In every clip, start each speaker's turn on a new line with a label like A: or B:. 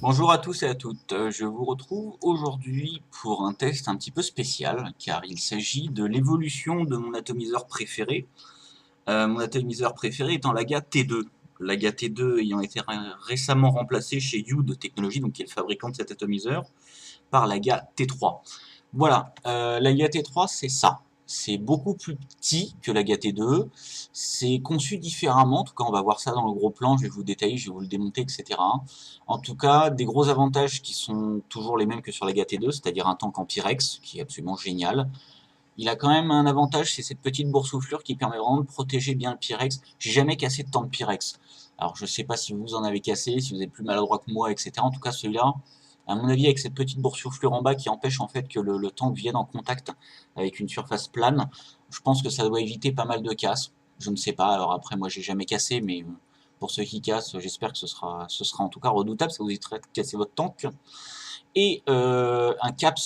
A: Bonjour à tous et à toutes, je vous retrouve aujourd'hui pour un test un petit peu spécial car il s'agit de l'évolution de mon atomiseur préféré. Mon atomiseur préféré étant l'AGA T2. L'AGA T2 ayant été récemment remplacé chez Youd Technologies, donc qui est le fabricant de cet atomiseur, par l'AGA T3. Voilà, l'AGA T3 c'est ça. C'est beaucoup plus petit que l'AGA T2, c'est conçu différemment, en tout cas on va voir ça dans le gros plan, je vais vous détailler, je vais vous le démonter, etc. En tout cas, des gros avantages qui sont toujours les mêmes que sur l'AGA T2, c'est-à-dire un tank en Pyrex, qui est absolument génial. Il a quand même un avantage, c'est cette petite boursouflure qui permet vraiment de protéger bien le Pyrex. J'ai jamais cassé de tank de Pyrex. Alors je sais pas si vous en avez cassé, si vous êtes plus maladroit que moi, etc. En tout cas celui-là, à mon avis, avec cette petite boursouflure en bas qui empêche en fait que le tank vienne en contact avec une surface plane, je pense que ça doit éviter pas mal de casses. Je ne sais pas, alors après moi j'ai jamais cassé, mais pour ceux qui cassent, j'espère que ce sera en tout cas redoutable, ça vous évitera de casser votre tank. Et un cap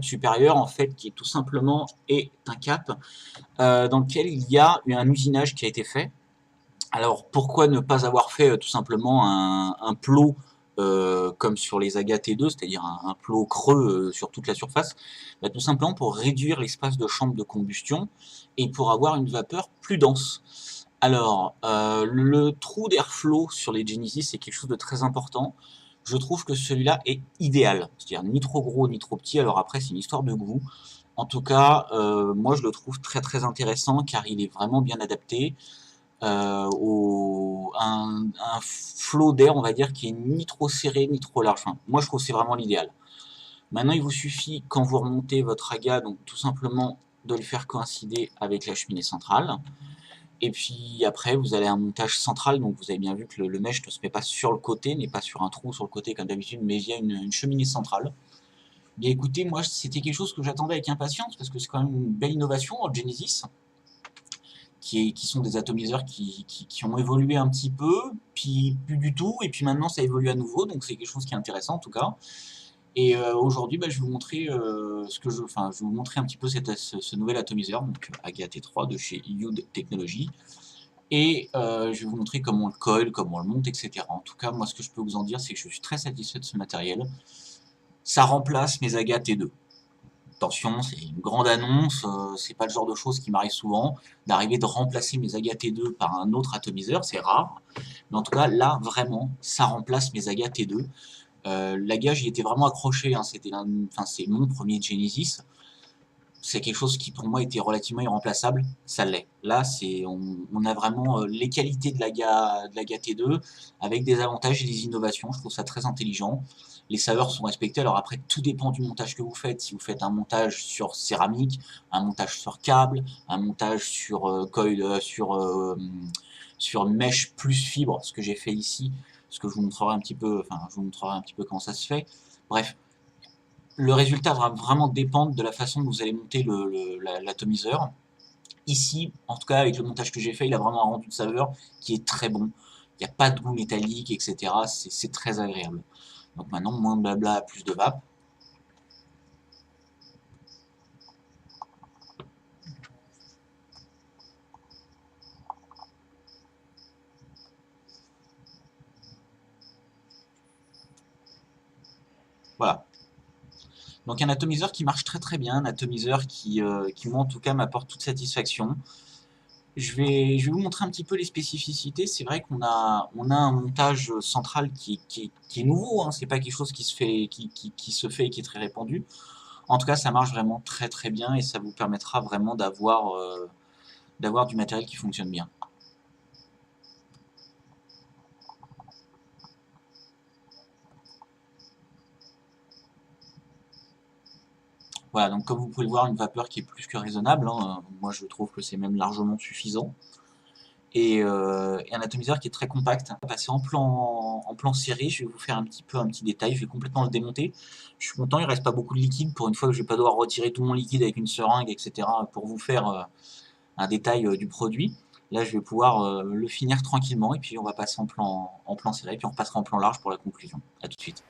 A: supérieur en fait qui est tout simplement est un cap dans lequel il y a eu un usinage qui a été fait. Alors pourquoi ne pas avoir fait tout simplement un plot comme sur les Aga T2, c'est-à-dire un plot creux sur toute la surface, bah, tout simplement pour réduire l'espace de chambre de combustion et pour avoir une vapeur plus dense. Alors, le trou d'airflow sur les Genesis, c'est quelque chose de très important. Je trouve que celui-là est idéal, c'est-à-dire ni trop gros ni trop petit. Alors après, c'est une histoire de goût. En tout cas, moi je le trouve très très intéressant car il est vraiment bien adapté un flot d'air, on va dire, qui est ni trop serré ni trop large. Enfin, moi je trouve que c'est vraiment l'idéal. Maintenant, il vous suffit, quand vous remontez votre aga, donc tout simplement de le faire coïncider avec la cheminée centrale. Et puis après, vous allez à un montage central, donc vous avez bien vu que le mesh ne se met pas sur le côté, n'est pas sur un trou sur le côté comme d'habitude, mais via une cheminée centrale. Bien écoutez, moi c'était quelque chose que j'attendais avec impatience, parce que c'est quand même une belle innovation en Genesis, qui sont des atomiseurs qui ont évolué un petit peu, puis plus du tout, et puis maintenant ça évolue à nouveau, donc c'est quelque chose qui est intéressant en tout cas. Et aujourd'hui, bah, je vais vous montrer je vais vous montrer un petit peu ce nouvel atomiseur, donc AGA T3 de chez Youd Technologies. Et je vais vous montrer comment on le colle, comment on le monte, etc. En tout cas, moi, ce que je peux vous en dire, c'est que je suis très satisfait de ce matériel. Ça remplace mes Aga T2. Attention, c'est une grande annonce, c'est pas le genre de choses qui m'arrive souvent, d'arriver de remplacer mes Aga T2 par un autre atomiseur, c'est rare. Mais en tout cas, là, vraiment, ça remplace mes Aga T2. L'Aga, j'y étais vraiment accroché, hein, c'est mon premier Genesis. C'est quelque chose qui pour moi était relativement irremplaçable, ça l'est. Là, on a vraiment les qualités de la T2 avec des avantages et des innovations. Je trouve ça très intelligent. Les saveurs sont respectées. Alors après, tout dépend du montage que vous faites. Si vous faites un montage sur céramique, un montage sur câble, un montage sur sur mèche plus fibre, ce que j'ai fait ici, ce que je vous montrerai un petit peu, enfin, je vous montrerai un petit peu comment ça se fait. Bref, le résultat va vraiment dépendre de la façon dont vous allez monter l'atomiseur. Ici, en tout cas avec le montage que j'ai fait, il a vraiment un rendu de saveur qui est très bon. Il n'y a pas de goût métallique, etc. C'est très agréable. Donc maintenant, moins de blabla, plus de vape. Voilà. Donc un atomiseur qui marche très très bien, un atomiseur qui moi en tout cas m'apporte toute satisfaction. Je vais vous montrer un petit peu les spécificités. C'est vrai on a un montage central qui est nouveau, hein. C'est pas quelque chose qui se fait, qui se fait et qui est très répandu. En tout cas, ça marche vraiment très très bien et ça vous permettra vraiment d'avoir du matériel qui fonctionne bien. Voilà, donc comme vous pouvez le voir, une vapeur qui est plus que raisonnable, hein. Moi je trouve que c'est même largement suffisant. Et un atomiseur qui est très compact. On va passer en plan serré, je vais vous faire un petit détail, je vais complètement le démonter. Je suis content, il ne reste pas beaucoup de liquide, pour une fois que je ne vais pas devoir retirer tout mon liquide avec une seringue, etc. pour vous faire un détail du produit. Là, je vais pouvoir le finir tranquillement, et puis on va passer en plan serré, puis on repassera en plan large pour la conclusion. A tout de suite.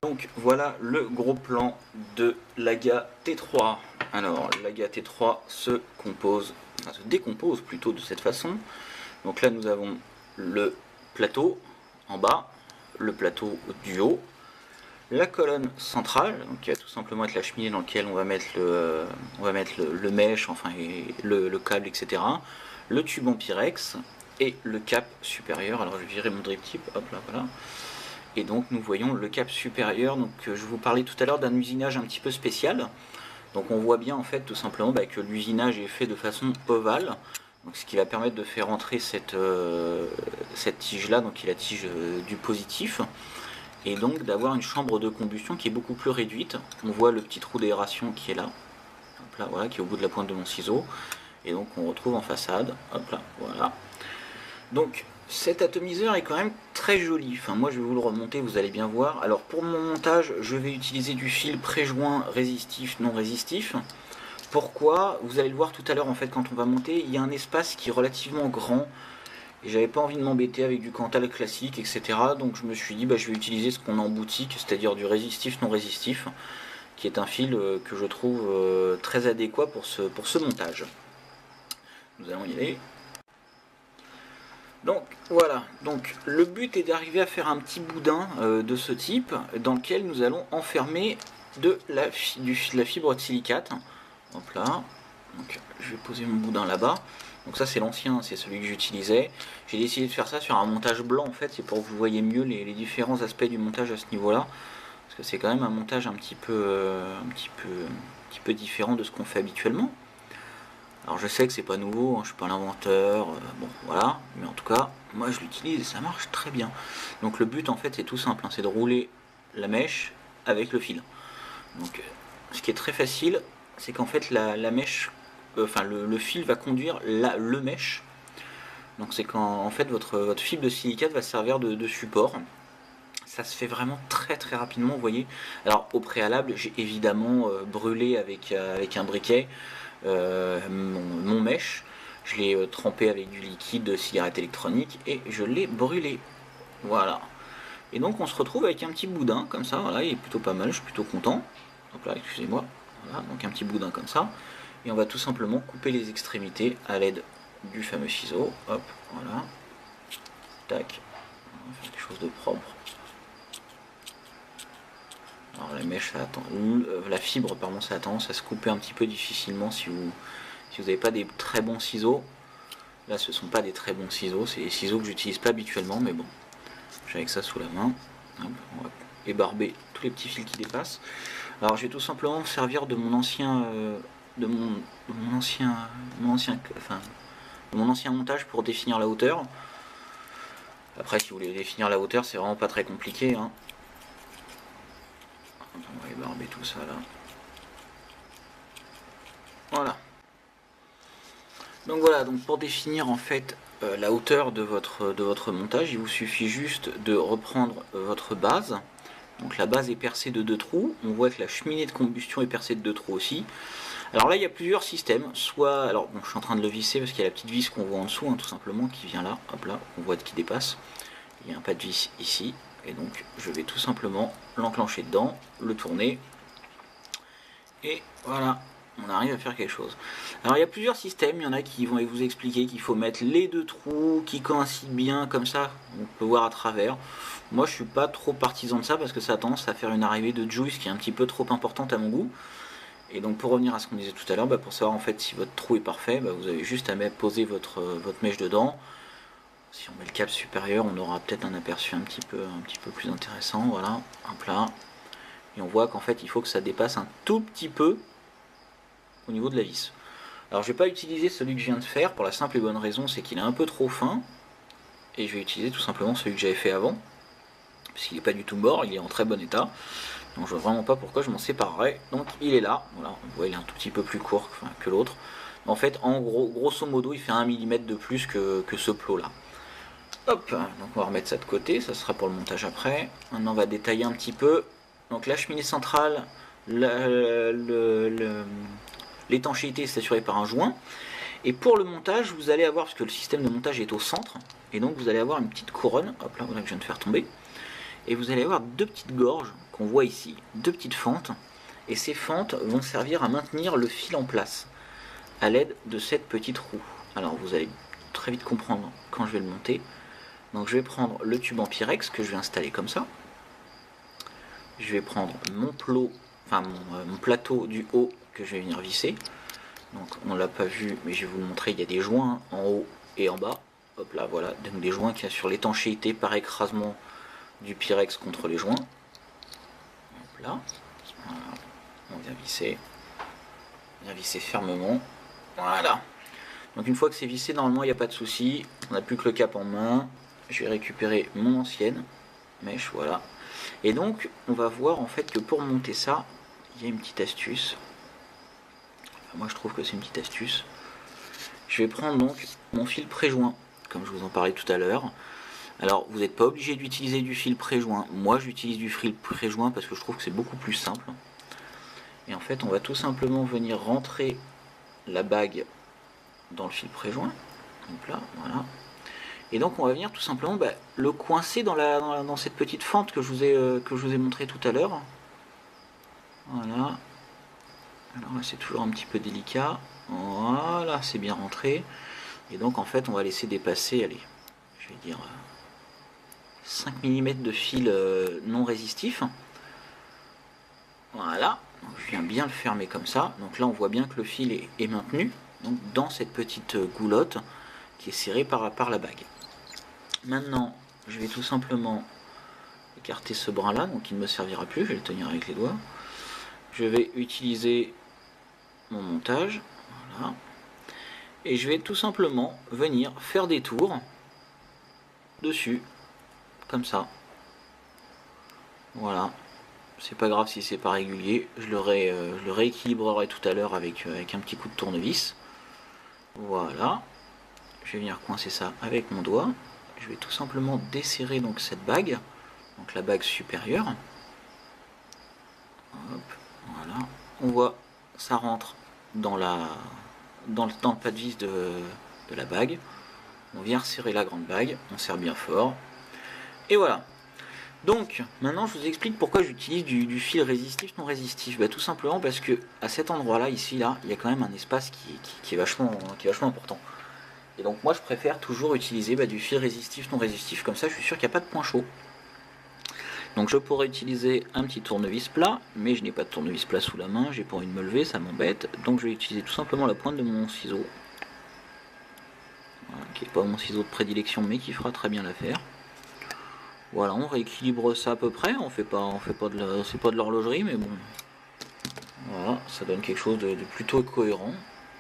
A: Donc voilà le gros plan de l'AGA T3. Alors l'AGA T3 se décompose plutôt de cette façon. Donc là nous avons le plateau en bas, le plateau du haut, la colonne centrale, donc qui va tout simplement être la cheminée dans laquelle on va mettre le mèche, enfin le câble, etc. Le tube en pyrex et le cap supérieur. Alors je vais virer mon drip tip, hop là, voilà. Et donc nous voyons le cap supérieur. Donc je vous parlais tout à l'heure d'un usinage un petit peu spécial. Donc on voit bien en fait tout simplement que l'usinage est fait de façon ovale. Donc, ce qui va permettre de faire entrer cette tige là, donc qui est la tige du positif. Et donc d'avoir une chambre de combustion qui est beaucoup plus réduite. On voit le petit trou d'aération qui est là. Hop là, voilà, qui est au bout de la pointe de mon ciseau. Et donc on retrouve en façade. Hop là, voilà. Donc cet atomiseur est quand même très joli. Enfin, moi je vais vous le remonter, vous allez bien voir. Alors pour mon montage, je vais utiliser du fil pré-joint résistif, non résistif. Pourquoi? Vous allez le voir tout à l'heure en fait quand on va monter, il y a un espace qui est relativement grand. Et j'avais pas envie de m'embêter avec du Cantal classique, etc. Donc je me suis dit je vais utiliser ce qu'on a en boutique, c'est-à-dire du résistif non résistif, qui est un fil que je trouve très adéquat pour ce montage. Nous allons y aller. Donc voilà, donc le but est d'arriver à faire un petit boudin de ce type dans lequel nous allons enfermer de la fibre de silicate. Hop là, donc je vais poser mon boudin là-bas. Donc ça c'est l'ancien, c'est celui que j'utilisais. J'ai décidé de faire ça sur un montage blanc en fait, c'est pour que vous voyez mieux les différents aspects du montage à ce niveau-là. Parce que c'est quand même un montage un petit peu différent de ce qu'on fait habituellement. Alors je sais que c'est pas nouveau, hein, je suis pas l'inventeur, bon voilà, mais en tout cas, moi je l'utilise et ça marche très bien. Donc le but en fait c'est tout simple, hein, c'est de rouler la mèche avec le fil. Donc ce qui est très facile, c'est qu'en fait la mèche, enfin le fil va conduire le mèche. Donc c'est quand en fait votre fibre de silicate va servir de support. Ça se fait vraiment très rapidement, vous voyez. Alors au préalable, j'ai évidemment brûlé avec un briquet mon mèche. Je l'ai trempé avec du liquide de cigarette électronique et je l'ai brûlé. Voilà. Et donc on se retrouve avec un petit boudin comme ça. Voilà, il est plutôt pas mal, je suis plutôt content. Donc là, excusez-moi. Voilà, donc un petit boudin comme ça. Et on va tout simplement couper les extrémités à l'aide du fameux ciseau. Hop, voilà. Tac. On va faire quelque chose de propre. Alors la mèche, la fibre, pardon, ça a tendance à se couper un petit peu difficilement si vous n'avez pas des très bons ciseaux. Là, ce ne sont pas des très bons ciseaux, c'est des ciseaux que j'utilise pas habituellement, mais bon, j'ai avec ça sous la main. Hop, on va ébarber tous les petits fils qui dépassent. Alors, je vais tout simplement me servir de mon ancien, mon ancien montage pour définir la hauteur. Après, si vous voulez définir la hauteur, c'est vraiment pas très compliqué, hein. On va ébarber tout ça là. Voilà. Donc voilà, donc pour définir en fait la hauteur de votre montage, il vous suffit juste de reprendre votre base. Donc la base est percée de 2 trous. On voit que la cheminée de combustion est percée de 2 trous aussi. Alors là, il y a plusieurs systèmes. Soit, alors bon, je suis en train de le visser parce qu'il y a la petite vis qu'on voit en dessous, hein, tout simplement, qui vient là. Hop là, on voit qui dépasse. Il y a un pas de vis ici. Et donc je vais tout simplement l'enclencher dedans, le tourner. Et voilà, on arrive à faire quelque chose. Alors il y a plusieurs systèmes, il y en a qui vont vous expliquer qu'il faut mettre les 2 trous qui coïncident bien, comme ça on peut voir à travers. Moi je suis pas trop partisan de ça parce que ça a tendance à faire une arrivée de juice qui est un petit peu trop importante à mon goût. Et donc pour revenir à ce qu'on disait tout à l'heure, pour savoir en fait si votre trou est parfait, vous avez juste à poser votre mèche dedans. Si on met le cap supérieur, on aura peut-être un aperçu un petit peu plus intéressant. Voilà, hop là. Et on voit qu'en fait il faut que ça dépasse un tout petit peu au niveau de la vis. Alors je vais pas utiliser celui que je viens de faire pour la simple et bonne raison, c'est qu'il est un peu trop fin. Et je vais utiliser tout simplement celui que j'avais fait avant. Parce qu'il n'est pas du tout mort, il est en très bon état. Donc je vois vraiment pas pourquoi je m'en séparerais. Donc il est là, voilà, on voit il est un tout petit peu plus court que l'autre. En fait, en gros, grosso modo, il fait 1 mm de plus que ce plot là. Hop, donc on va remettre ça de côté, ça sera pour le montage après. Maintenant on va détailler un petit peu. Donc la cheminée centrale, l'étanchéité est assurée par un joint. Et pour le montage, vous allez avoir, parce que le système de montage est au centre, et donc vous allez avoir une petite couronne, hop là, voilà que je viens de faire tomber. Et vous allez avoir 2 petites gorges qu'on voit ici, 2 petites fentes. Et ces fentes vont servir à maintenir le fil en place à l'aide de cette petite roue. Alors vous allez très vite comprendre quand je vais le monter. Donc je vais prendre le tube en Pyrex que je vais installer comme ça. Je vais prendre mon plot, enfin mon plateau du haut que je vais venir visser. Donc on l'a pas vu, mais je vais vous le montrer, il y a des joints en haut et en bas. Hop là, voilà, donc des joints qui assurent l'étanchéité par écrasement du Pyrex contre les joints. Hop là, voilà. On vient visser fermement. Voilà. Donc une fois que c'est vissé, normalement il n'y a pas de souci. On n'a plus que le cap en main. Je vais récupérer mon ancienne mèche, voilà. Et donc on va voir en fait que pour monter ça, il y a une petite astuce. Enfin, moi je trouve que c'est une petite astuce. Je vais prendre donc mon fil pré-joint, comme je vous en parlais tout à l'heure. Alors vous n'êtes pas obligé d'utiliser du fil pré-joint. Moi j'utilise du fil pré-joint parce que je trouve que c'est beaucoup plus simple. Et en fait on va tout simplement venir rentrer la bague dans le fil pré-joint. Donc là, voilà. Et donc on va venir tout simplement le coincer dans cette petite fente que je vous ai montré tout à l'heure. Voilà. Alors là c'est toujours un petit peu délicat. Voilà, c'est bien rentré. Et donc en fait on va laisser dépasser, allez, je vais dire 5 mm de fil non résistif. Voilà, donc je viens bien le fermer comme ça. Donc là on voit bien que le fil est maintenu donc, dans cette petite goulotte qui est serrée par la bague. Maintenant je vais tout simplement écarter ce brin là, donc il ne me servira plus, je vais le tenir avec les doigts. Je vais utiliser mon montage, voilà. Et je vais tout simplement venir faire des tours dessus, comme ça. Voilà. C'est pas grave si c'est pas régulier, je le rééquilibrerai tout à l'heure avec un petit coup de tournevis. Voilà. Je vais venir coincer ça avec mon doigt. Je vais tout simplement desserrer donc cette bague, donc la bague supérieure. Hop, voilà. On voit, ça rentre dans le pas de vis de la bague. On vient resserrer la grande bague, on serre bien fort. Et voilà. Donc, maintenant je vous explique pourquoi j'utilise du fil résistif non résistif. Tout simplement parce que à cet endroit-là, ici, là, il y a quand même un espace qui est vachement important. Et donc moi je préfère toujours utiliser du fil résistif non résistif, comme ça je suis sûr qu'il n'y a pas de point chaud. Donc je pourrais utiliser un petit tournevis plat, mais je n'ai pas de tournevis plat sous la main, j'ai pas envie de me lever, ça m'embête. Donc je vais utiliser tout simplement la pointe de mon ciseau. Voilà, qui n'est pas mon ciseau de prédilection, mais qui fera très bien l'affaire. Voilà, on rééquilibre ça à peu près, c'est pas de l'horlogerie, mais bon. Voilà, ça donne quelque chose de plutôt cohérent.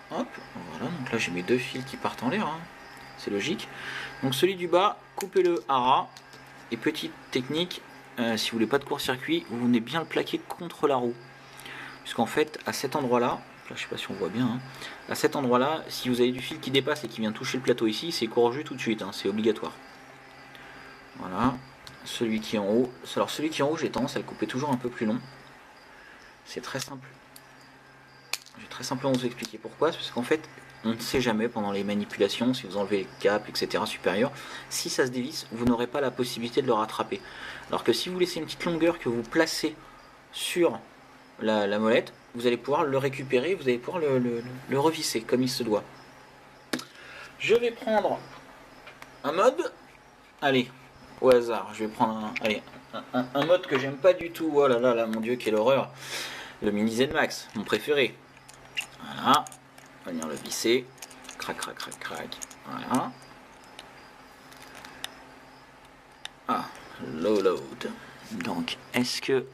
A: Hop, voilà, donc là j'ai mes deux fils qui partent en l'air, hein. C'est logique. Donc celui du bas, coupez-le à ras. Et petite technique, si vous voulez pas de court-circuit, vous venez bien le plaquer contre la roue. Puisqu'en fait, à cet endroit-là, je sais pas si on voit bien, hein, à cet endroit-là, si vous avez du fil qui dépasse et qui vient toucher le plateau ici, c'est courageux tout de suite, hein, c'est obligatoire. Voilà, celui qui est en haut. Alors celui qui est en haut, j'ai tendance à le couper toujours un peu plus long. C'est très simple. Je vais très simplement vous expliquer pourquoi, parce qu'en fait, on ne sait jamais pendant les manipulations, si vous enlevez les caps, etc. supérieurs, si ça se dévisse, vous n'aurez pas la possibilité de le rattraper. Alors que si vous laissez une petite longueur que vous placez sur la molette, vous allez pouvoir le récupérer, vous allez pouvoir le revisser comme il se doit. Je vais prendre un mode, allez, au hasard, je vais prendre un mode que j'aime pas du tout, oh là là, là mon dieu, quelle horreur, le Mini Z Max, mon préféré. Voilà, on va venir le visser, crac, crac, crac, crac, voilà. Ah, low load. Donc, est-ce que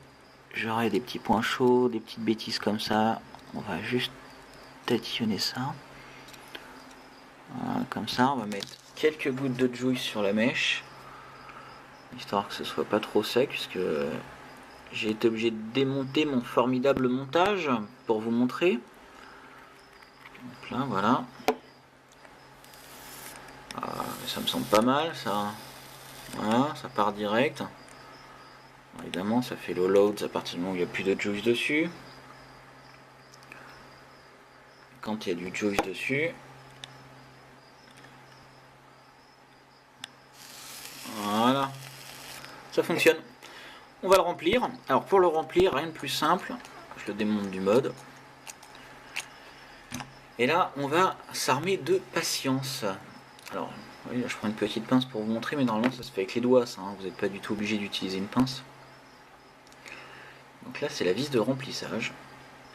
A: j'aurai des petits points chauds, des petites bêtises comme ça? On va juste tatillonner ça. Voilà, comme ça, on va mettre quelques gouttes de juice sur la mèche, histoire que ce soit pas trop sec, puisque j'ai été obligé de démonter mon formidable montage pour vous montrer. Donc là, voilà. Ah, ça me semble pas mal, ça. Voilà, ça part direct. Alors, évidemment, ça fait low load à partir du moment où il n'y a plus de juice dessus. Quand il y a du juice dessus, voilà, ça fonctionne. On va le remplir. Alors pour le remplir, rien de plus simple. Je le démonte du mode. Et là, on va s'armer de patience. Alors, Oui, là je prends une petite pince pour vous montrer, mais normalement ça se fait avec les doigts, ça, hein. Vous n'êtes pas du tout obligé d'utiliser une pince. Donc là c'est la vis de remplissage.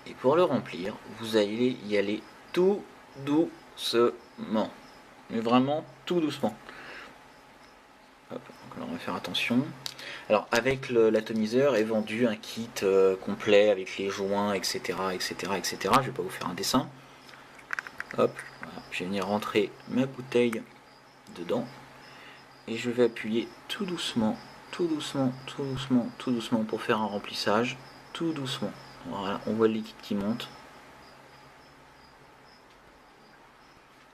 A: Et pour le remplir, vous allez y aller tout doucement. Mais vraiment tout doucement. Hop, donc là on va faire attention. Alors avec l'atomiseur est vendu un kit complet avec les joints, etc., etc., etc. Je vais pas vous faire un dessin. Hop, voilà. Je vais venir rentrer ma bouteille dedans et je vais appuyer tout doucement, tout doucement, tout doucement, tout doucement pour faire un remplissage, tout doucement. Voilà, on voit le liquide qui monte.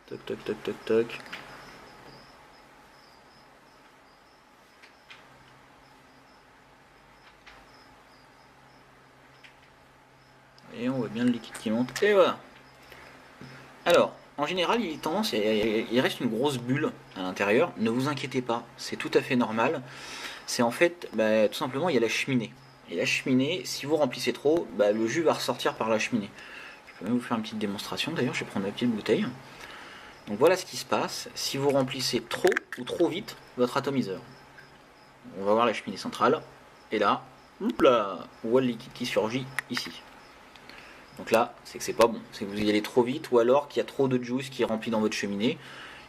A: Toc, toc, toc, toc, toc. Et on voit bien le liquide qui monte. Et voilà. Alors, en général, il reste une grosse bulle à l'intérieur. Ne vous inquiétez pas, c'est tout à fait normal. C'est en fait, tout simplement, il y a la cheminée. Et la cheminée, si vous remplissez trop, le jus va ressortir par la cheminée. Je peux même vous faire une petite démonstration. D'ailleurs, je vais prendre ma petite bouteille. Donc voilà ce qui se passe si vous remplissez trop ou trop vite votre atomiseur. On va voir la cheminée centrale. Et là, on voit le liquide qui surgit ici. Donc là, c'est que c'est pas bon. C'est que vous y allez trop vite ou alors qu'il y a trop de juice qui est rempli dans votre cheminée.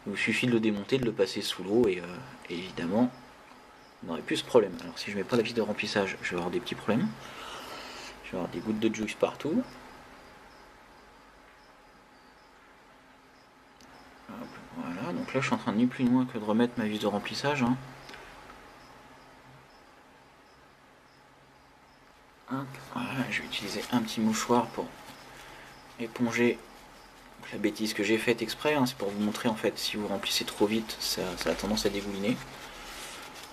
A: Il vous suffit de le démonter, de le passer sous l'eau et évidemment, on n'aurait plus ce problème. Alors si je mets pas la vis de remplissage, je vais avoir des petits problèmes. Je vais avoir des gouttes de juice partout. Hop, voilà, donc là je suis en train de ni plus ni moins que de remettre ma vis de remplissage. Hein. Hop, voilà, je vais utiliser un petit mouchoir pour éponger la bêtise que j'ai faite exprès, hein, c'est pour vous montrer en fait si vous remplissez trop vite ça a tendance à dégouliner.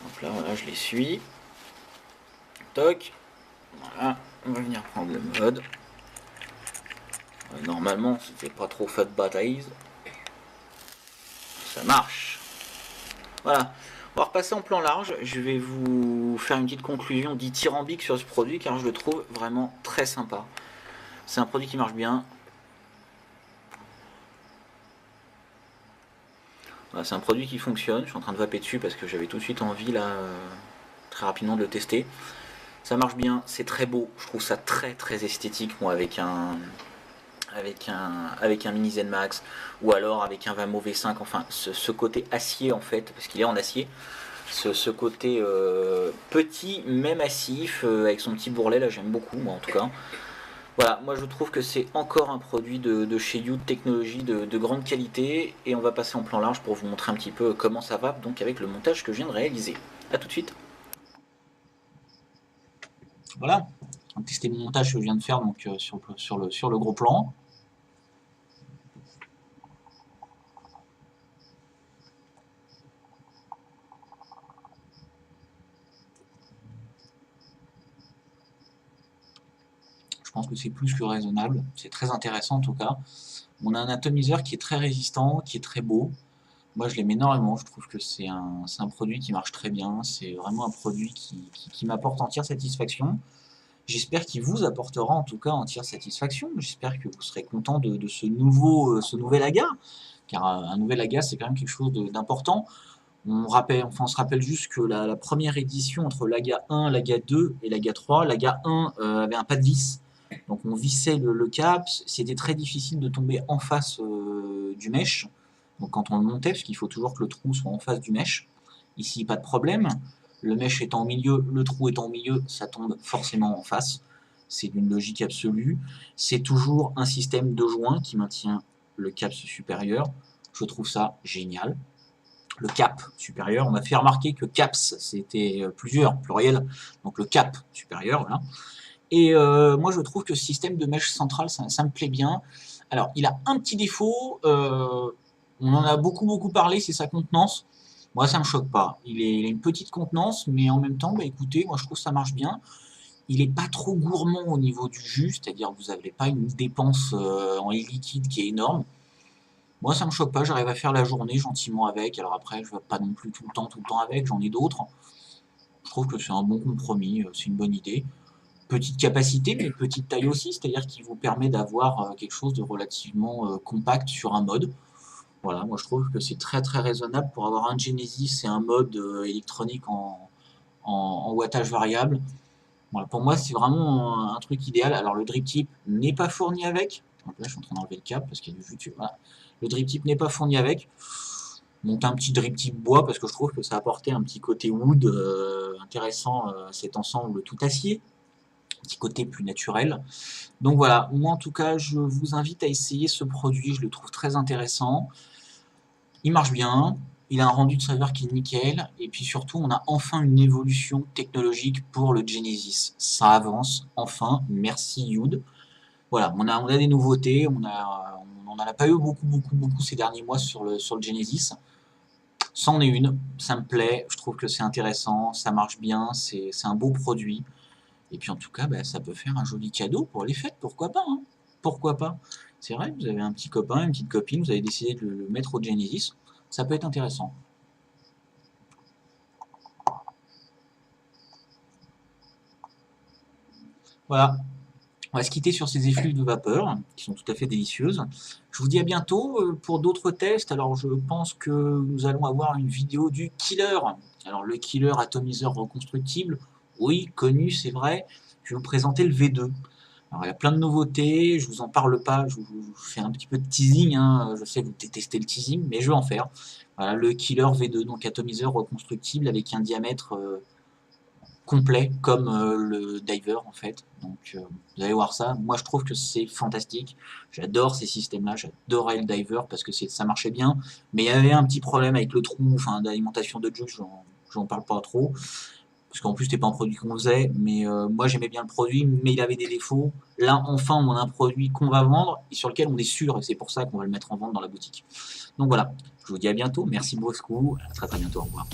A: Donc là voilà, je l'essuie. Toc. Voilà, on va venir prendre le mode. Normalement c'était pas trop fat bataille. Ça marche. Voilà. On va repasser en plan large. Je vais vous faire une petite conclusion dithyrambique sur ce produit car je le trouve vraiment très sympa. C'est un produit qui marche bien. Voilà, c'est un produit qui fonctionne. Je suis en train de vaper dessus parce que j'avais tout de suite envie là très rapidement de le tester. Ça marche bien, c'est très beau. Je trouve ça très très esthétique moi avec un mini Zen Max ou alors avec un Vamo V5. Enfin, ce côté acier en fait, parce qu'il est en acier. Ce côté petit, mais massif, avec son petit bourrelet, là j'aime beaucoup, moi en tout cas. Voilà, moi je trouve que c'est encore un produit de chez You Technologies de grande qualité. Et on va passer en plan large pour vous montrer un petit peu comment ça va, donc avec le montage que je viens de réaliser. A tout de suite. Voilà, on va tester mon montage que je viens de faire donc, sur le gros plan. Je pense que c'est plus que raisonnable, c'est très intéressant en tout cas. On a un atomiseur qui est très résistant, qui est très beau. Moi je l'aime énormément, je trouve que c'est un produit qui marche très bien, c'est vraiment un produit qui m'apporte entière satisfaction. J'espère qu'il vous apportera en tout cas entière satisfaction, j'espère que vous serez content de ce nouvel aga, car un nouvel aga c'est quand même quelque chose d'important. On se rappelle juste que la première édition entre l'AGA 1, l'AGA 2 et l'AGA 3, l'AGA 1 avait un pas de vis. Donc on vissait le cap, c'était très difficile de tomber en face du mesh. Donc quand on le montait, parce qu'il faut toujours que le trou soit en face du mesh. Ici, pas de problème. Le mesh étant au milieu, le trou étant au milieu, ça tombe forcément en face. C'est d'une logique absolue. C'est toujours un système de joints qui maintient le cap supérieur. Je trouve ça génial. Le cap supérieur, on m'a fait remarquer que caps, c'était plusieurs, pluriel, donc le cap supérieur, voilà. Et moi, je trouve que ce système de mèche centrale, ça me plaît bien. Alors, il a un petit défaut, on en a beaucoup parlé, c'est sa contenance. Moi, ça me choque pas. Il a une petite contenance, mais en même temps, écoutez, moi, je trouve que ça marche bien. Il est pas trop gourmand au niveau du jus, c'est-à-dire que vous n'avez pas une dépense en liquide qui est énorme. Moi, ça me choque pas, j'arrive à faire la journée gentiment avec. Alors après, je ne vais pas non plus tout le temps avec, j'en ai d'autres. Je trouve que c'est un bon compromis, c'est une bonne idée. Petite capacité, mais petite taille aussi, c'est-à-dire qu'il vous permet d'avoir quelque chose de relativement compact sur un mode. Voilà, moi je trouve que c'est très très raisonnable pour avoir un Genesis et un mode électronique en wattage variable. Voilà, pour moi c'est vraiment un truc idéal. Alors le drip tip n'est pas fourni avec. Donc là je suis en train d'enlever le câble parce qu'il y a du futur. Voilà. Le drip tip n'est pas fourni avec. Monte un petit drip tip bois parce que je trouve que ça apportait un petit côté wood intéressant à cet ensemble tout acier. Un petit côté plus naturel. Donc voilà, moi en tout cas je vous invite à essayer ce produit, je le trouve très intéressant. Il marche bien, il a un rendu de saveur qui est nickel, et puis surtout on a enfin une évolution technologique pour le Genesis. Ça avance, enfin, merci Youd. Voilà, on a des nouveautés, on n'en a pas eu beaucoup ces derniers mois sur le Genesis. C'en est une, ça me plaît, je trouve que c'est intéressant, ça marche bien, c'est un beau produit. Et puis en tout cas, bah, ça peut faire un joli cadeau pour les fêtes, pourquoi pas, hein. Pourquoi pas? C'est vrai, vous avez un petit copain, une petite copine, vous avez décidé de le mettre au Genesis, ça peut être intéressant. Voilà, on va se quitter sur ces effluves de vapeur, qui sont tout à fait délicieuses. Je vous dis à bientôt pour d'autres tests. Alors je pense que nous allons avoir une vidéo du Killer. Alors le Killer atomiseur reconstructible, oui, connu, c'est vrai. Je vais vous présenter le V2. Alors il y a plein de nouveautés, je vous en parle pas, je vous fais un petit peu de teasing, hein. Je sais que vous détestez le teasing, mais je vais en faire. Voilà, le Killer V2, donc atomiseur reconstructible avec un diamètre complet comme le diver en fait. Donc vous allez voir ça. Moi je trouve que c'est fantastique. J'adore ces systèmes-là. J'adorais le diver parce que ça marchait bien. Mais il y avait un petit problème avec le trou, enfin d'alimentation de jus. J'en parle pas trop parce qu'en plus c'était pas un produit qu'on faisait. Mais moi j'aimais bien le produit, mais il avait des défauts. Là enfin on a un produit qu'on va vendre et sur lequel on est sûr et c'est pour ça qu'on va le mettre en vente dans la boutique. Donc voilà. Je vous dis à bientôt. Merci beaucoup. À très très bientôt. Au revoir.